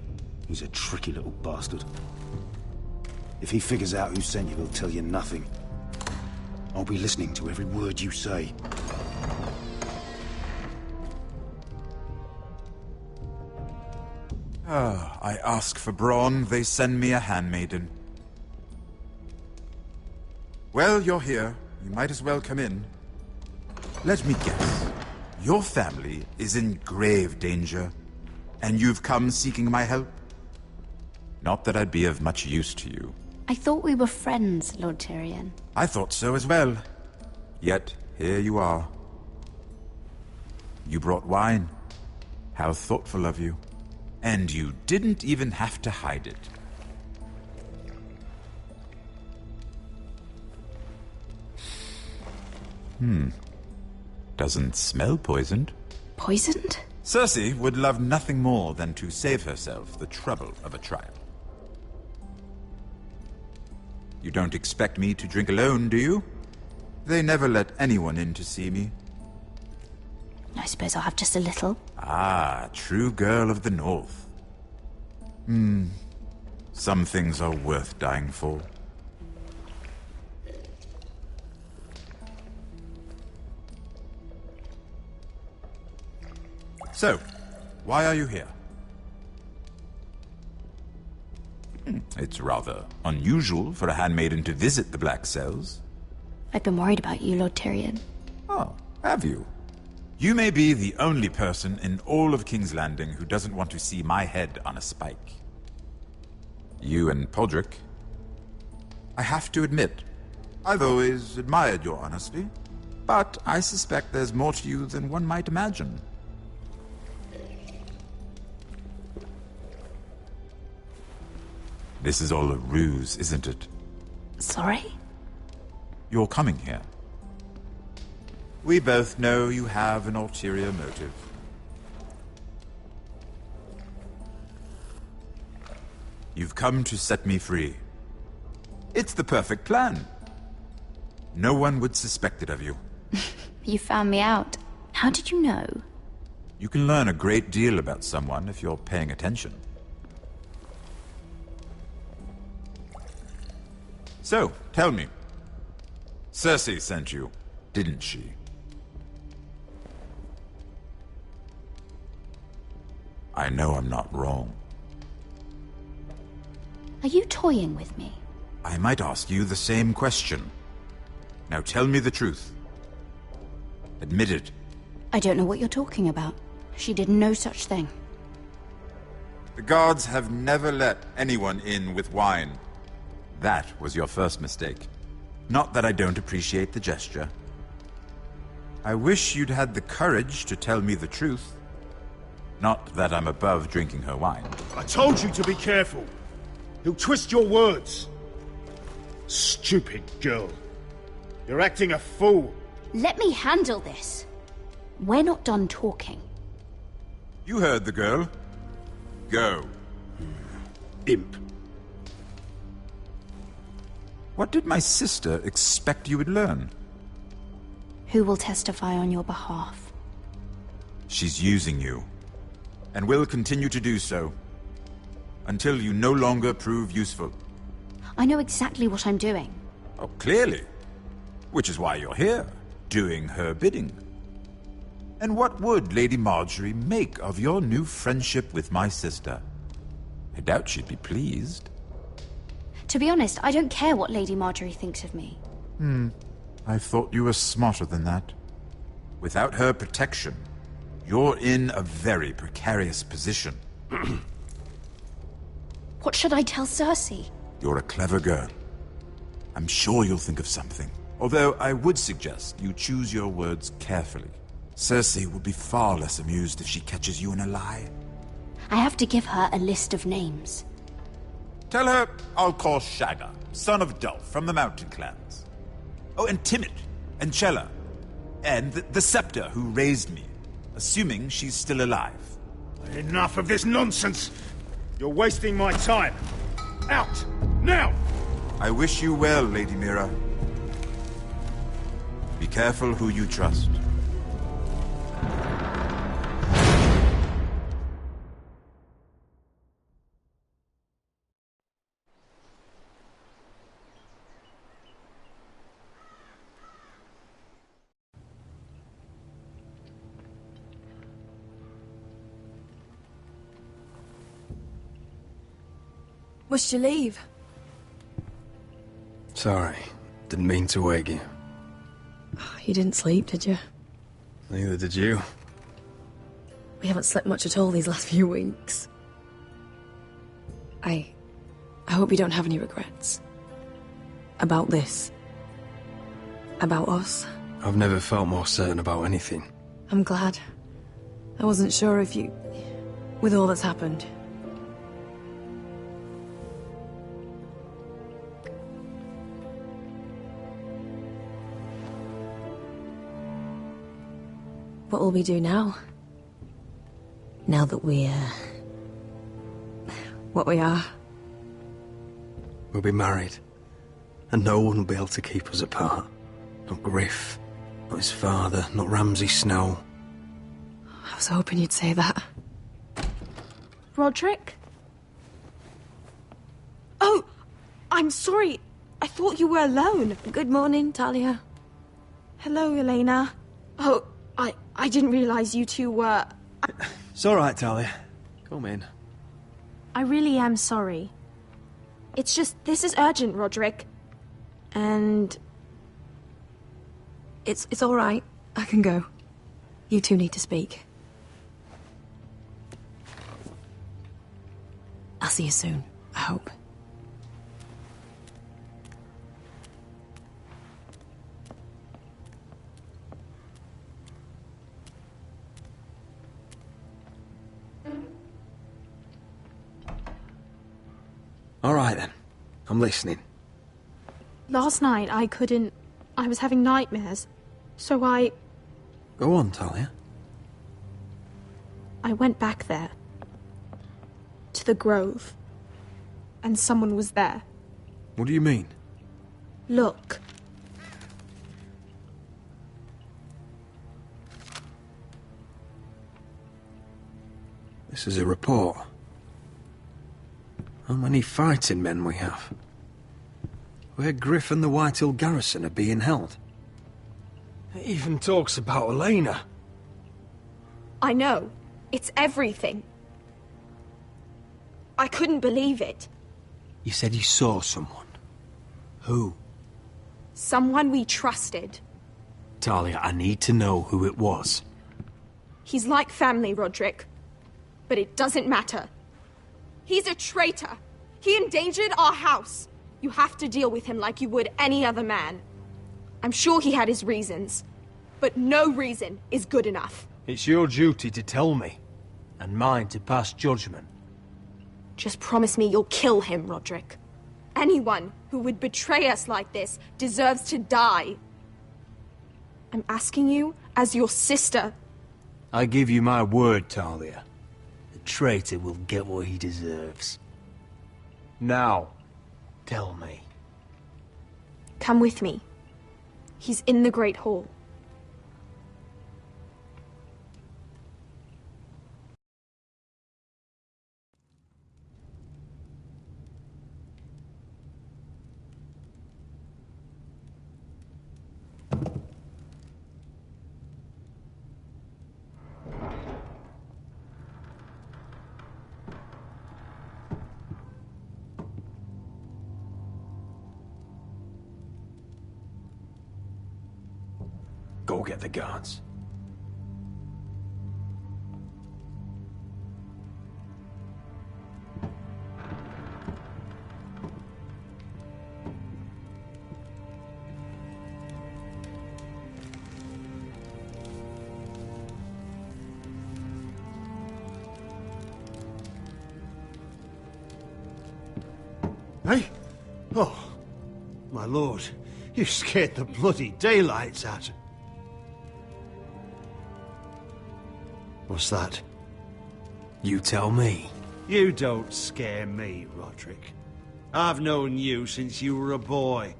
He's a tricky little bastard. If he figures out who sent you, he'll tell you nothing. I'll be listening to every word you say. I ask for brawn, they send me a handmaiden. Well, you're here. You might as well come in. Let me guess. Your family is in grave danger, and you've come seeking my help? Not that I'd be of much use to you. I thought we were friends, Lord Tyrion. I thought so as well. Yet, here you are. You brought wine. How thoughtful of you. And you didn't even have to hide it. Doesn't smell poisoned. Poisoned? Cersei would love nothing more than to save herself the trouble of a trial. You don't expect me to drink alone, do you? They never let anyone in to see me. I suppose I'll have just a little. Ah, true girl of the North. Some things are worth dying for. So, why are you here? It's rather unusual for a handmaiden to visit the Black Cells. I've been worried about you, Lord Tyrion. Oh, have you? You may be the only person in all of King's Landing who doesn't want to see my head on a spike. You and Podrick. I have to admit, I've always admired your honesty, but I suspect there's more to you than one might imagine. This is all a ruse, isn't it? Sorry? You're coming here. We both know you have an ulterior motive. You've come to set me free. It's the perfect plan. No one would suspect it of you. You found me out. How did you know? You can learn a great deal about someone if you're paying attention. So, tell me. Cersei sent you, didn't she? I know I'm not wrong. Are you toying with me? I might ask you the same question. Now tell me the truth. Admit it. I don't know what you're talking about. She did no such thing. The guards have never let anyone in with wine. That was your first mistake. Not that I don't appreciate the gesture. I wish you'd had the courage to tell me the truth. Not that I'm above drinking her wine. I told you to be careful. He'll twist your words. Stupid girl. You're acting a fool. Let me handle this. We're not done talking. You heard the girl. Go. Imp. What did my sister expect you would learn? Who will testify on your behalf? She's using you, and will continue to do so, until you no longer prove useful. I know exactly what I'm doing. Oh, clearly. Which is why you're here, doing her bidding. And what would Lady Marjorie make of your new friendship with my sister? I doubt she'd be pleased. To be honest, I don't care what Lady Marjorie thinks of me. I thought you were smarter than that. Without her protection, you're in a very precarious position. What should I tell Cersei? You're a clever girl. I'm sure you'll think of something. Although I would suggest you choose your words carefully. Cersei will be far less amused if she catches you in a lie. I have to give her a list of names. Tell her I'll call Shagga, son of Dolph, from the Mountain Clans. Oh, and Timid, and Chella, and the Scepter who raised me, assuming she's still alive. Enough of this nonsense! You're wasting my time! Out! Now! I wish you well, Lady Mira. Be careful who you trust. Must you leave? Sorry. Didn't mean to wake you. You didn't sleep, did you? Neither did you. We haven't slept much at all these last few weeks. I hope you don't have any regrets. About this. About us. I've never felt more certain about anything. I'm glad. I wasn't sure if you... with all that's happened. What will we do now? Now that we're... what we are? We'll be married. And no one will be able to keep us apart. Not Griff, not his father, not Ramsay Snow. I was hoping you'd say that. Roderick? Oh, I'm sorry. I thought you were alone. Good morning, Talia. Hello, Elena. Oh, I didn't realize you two were... It's all right, Talia. Come in. I really am sorry. It's just, this is urgent, Roderick. And... It's all right. I can go. You two need to speak. I'll see you soon, I hope. All right, then. I'm listening. Last night, I was having nightmares. So I Go on, Talia. went back there. To the grove. And someone was there. What do you mean? Look. This is a report. How many fighting men we have? Where Griff and the Whitehill garrison are being held. It even talks about Elena. I know. It's everything. I couldn't believe it. You said you saw someone. Who? Someone we trusted. Talia, I need to know who it was. He's like family, Roderick. But it doesn't matter. He's a traitor. He endangered our house. You have to deal with him like you would any other man. I'm sure he had his reasons. But no reason is good enough. It's your duty to tell me, and mine to pass judgment. Just promise me you'll kill him, Roderick. Anyone who would betray us like this deserves to die. I'm asking you as your sister. I give you my word, Talia. The traitor will get what he deserves. Now, tell me. Come with me. He's in the Great Hall. Go get the guards. Hey? Oh, my lord, you scared the bloody daylights out. What's that? You tell me. You don't scare me, Roderick. I've known you since you were a boy.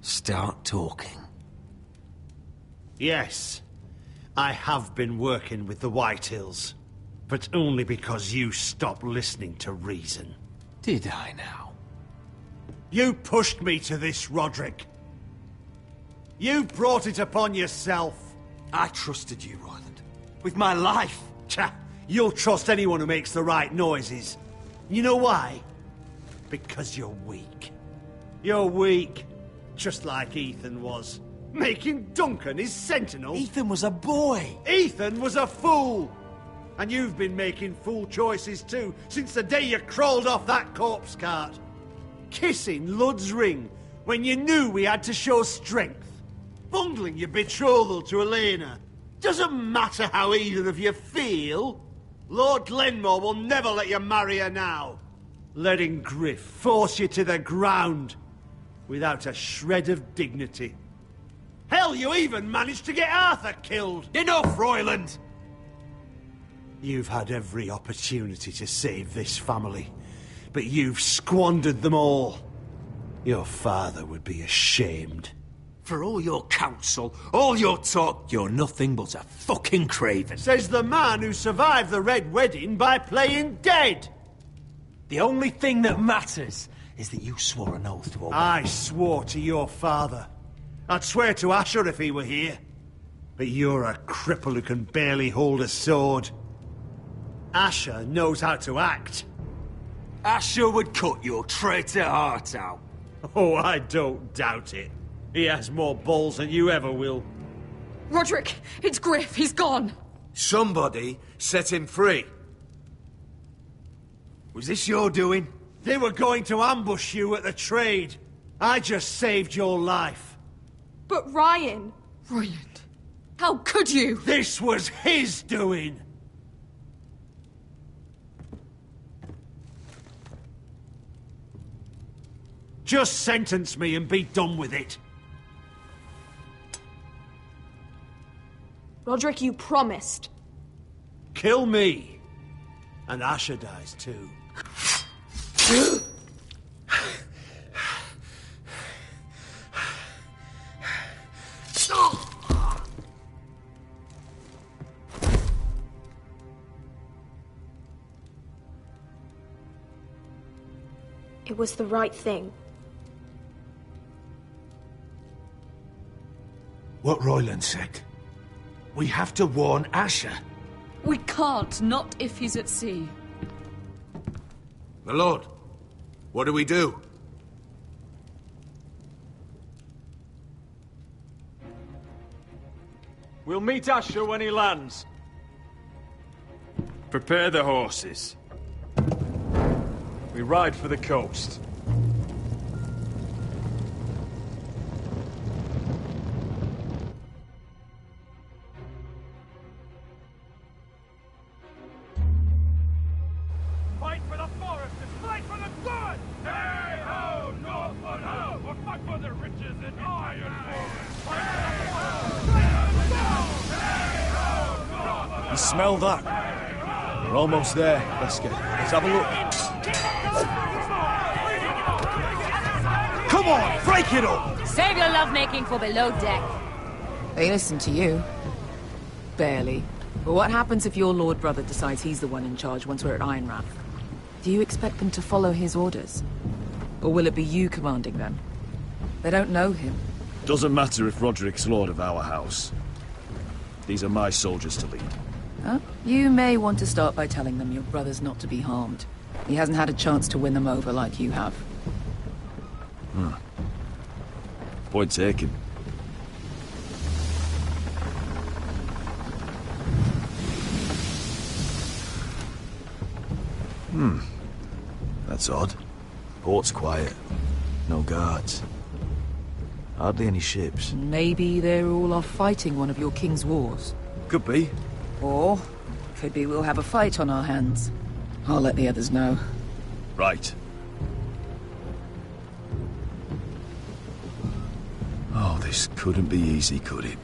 Start talking. Yes, I have been working with the Whitehills, but only because you stopped listening to reason. Did I now? You pushed me to this, Roderick. You brought it upon yourself. I trusted you, Royland. With my life. Cha, you'll trust anyone who makes the right noises. You know why? Because you're weak. You're weak. Just like Ethan was. Making Duncan his sentinel. Ethan was a boy. Ethan was a fool. And you've been making fool choices too, since the day you crawled off that corpse cart. Kissing Lud's ring when you knew we had to show strength. Bungling your betrothal to Elena. Doesn't matter how either of you feel. Lord Glenmore will never let you marry her now. Letting Griff force you to the ground without a shred of dignity. Hell, you even managed to get Arthur killed. Enough, Royland! You've had every opportunity to save this family, but you've squandered them all. Your father would be ashamed. For all your counsel, all your talk, you're nothing but a fucking craven. Says the man who survived the Red Wedding by playing dead. The only thing that matters is that you swore an oath to obey. I swore to your father. I'd swear to Asher if he were here. But you're a cripple who can barely hold a sword. Asher knows how to act. Asher would cut your traitor heart out. Oh, I don't doubt it. He has more balls than you ever will. Roderick, it's Griff. He's gone. Somebody set him free. Was this your doing? They were going to ambush you at the trade. I just saved your life. But Ryan... Brilliant. How could you? This was his doing. Just sentence me and be done with it. Roderick, you promised. Kill me. And Asher dies too. It was the right thing. What Royland said. We have to warn Asher. We can't, not if he's at sea. My lord, what do we do? We'll meet Asher when he lands. Prepare the horses. We ride for the coast. Fight for the forest and fight for the good! Hey ho, Northwood ho! Or fight for the riches and iron! You smell that? We're almost there, Wesker. Let's have a look. Come on, break it up! Save your lovemaking for below deck. They listen to you. Barely. But what happens if your lord brother decides he's the one in charge once we're at Ironrath? Do you expect them to follow his orders? Or will it be you commanding them? They don't know him. Doesn't matter if Roderick's lord of our house. These are my soldiers to lead. Huh? You may want to start by telling them your brother's not to be harmed. He hasn't had a chance to win them over like you have. Point taken. That's odd. Port's quiet. No guards. Hardly any ships. Maybe they're all off fighting one of your king's wars. Could be. Or, could be we'll have a fight on our hands. I'll let the others know. Right. Oh, this couldn't be easy, could it?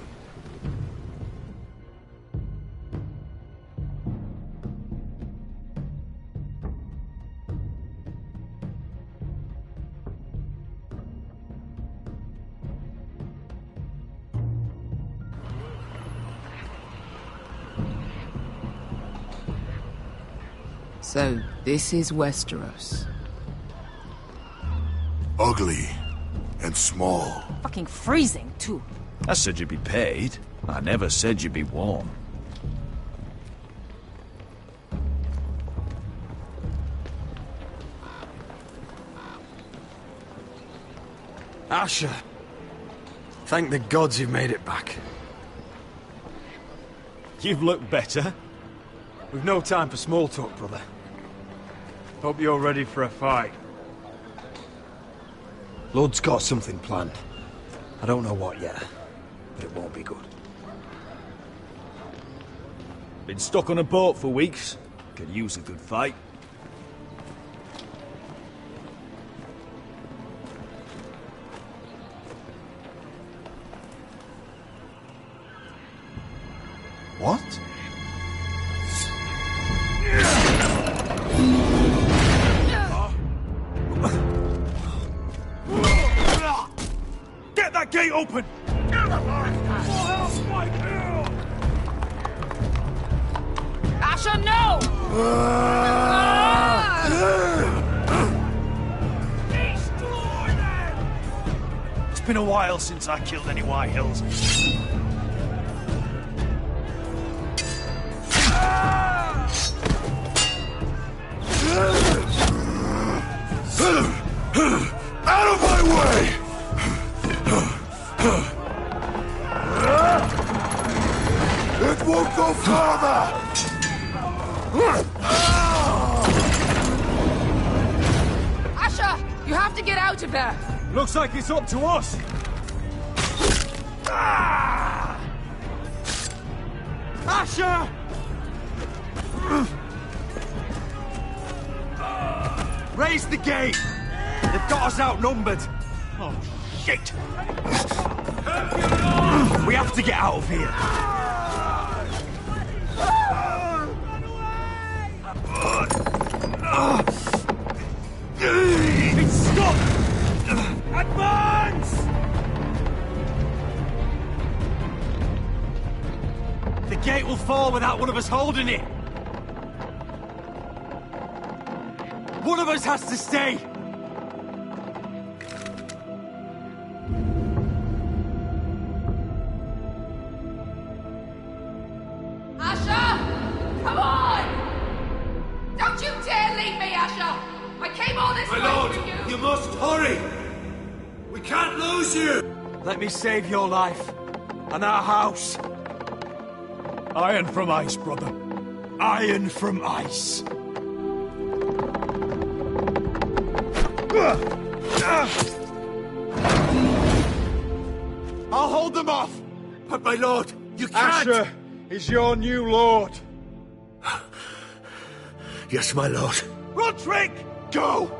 So, this is Westeros. Ugly and small. Fucking freezing, too. I said you'd be paid. I never said you'd be warm. Asher. Thank the gods you've made it back. You've looked better. We've no time for small talk, brother. Hope you're ready for a fight. Lord's got something planned. I don't know what yet, but it won't be good. Been stuck on a boat for weeks. Could use a good fight. What? Get that gate open! Asher, no! It's been a while since I killed any White Hills. Out of my way! Don't go further! Asher, you have to get out of there! Looks like it's up to us! Asher! Raise the gate! They've got us outnumbered! Oh, shit! We have to get out of here! It's stuck! Advance! The gate will fall without one of us holding it! One of us has to stay! Asher! Come on! Don't you dare leave me, Asher! I came all this My way lord, for you! you must hurry! We can't lose you! Let me save your life. And our house. Iron from ice, brother. Iron from ice. I'll hold them off! But my lord, you can't! Asher is your new lord. Yes, my lord. Roderick! Go!